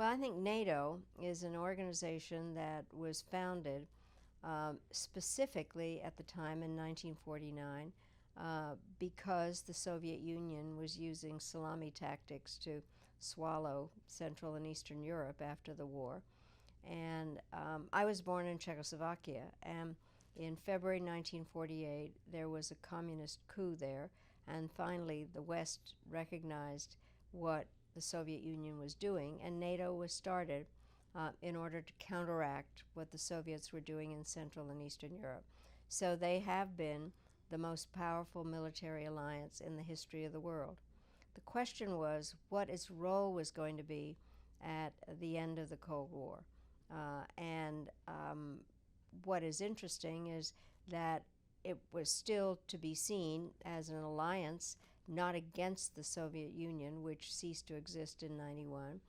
Well, I think NATO is an organization that was founded specifically at the time in 1949 because the Soviet Union was using salami tactics to swallow Central and Eastern Europe after the war. And I was born in Czechoslovakia, and in February 1948 there was a communist coup there, and finally the West recognized what the Soviet Union was doing, and NATO was started in order to counteract what the Soviets were doing in Central and Eastern Europe. So they have been the most powerful military alliance in the history of the world. The question was what its role was going to be at the end of the Cold War. What is interesting is that it was still to be seen as an alliance, not against the Soviet Union, which ceased to exist in '91,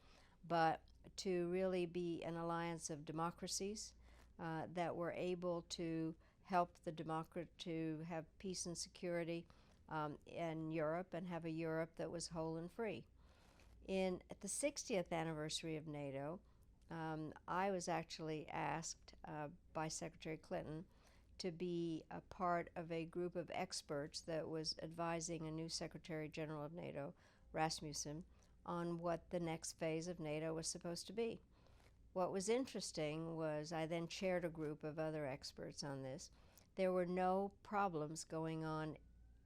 but to really be an alliance of democracies that were able to help to have peace and security in Europe and have a Europe that was whole and free. At the 60th anniversary of NATO, I was actually asked by Secretary Clinton to be a part of a group of experts that was advising a new Secretary General of NATO, Rasmussen, on what the next phase of NATO was supposed to be. What was interesting was I then chaired a group of other experts on this. There were no problems going on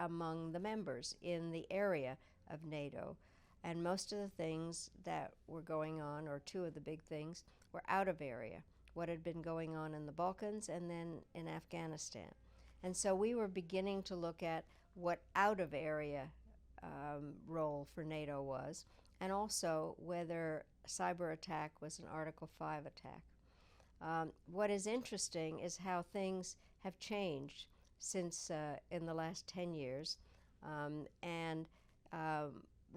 among the members in the area of NATO, and most of the things that were going on, or two of the big things, were out of area, what had been going on in the Balkans and then in Afghanistan. And so we were beginning to look at what out of area role for NATO was, and also whether cyber attack was an Article 5 attack. What is interesting is how things have changed since in the last 10 years, and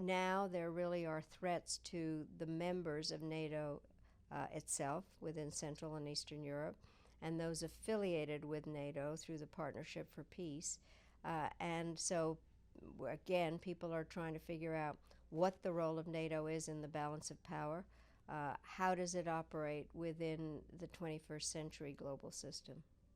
now there really are threats to the members of NATO itself within Central and Eastern Europe, and those affiliated with NATO through the Partnership for Peace. And so, again, people are trying to figure out what the role of NATO is in the balance of power. How does it operate within the 21st century global system?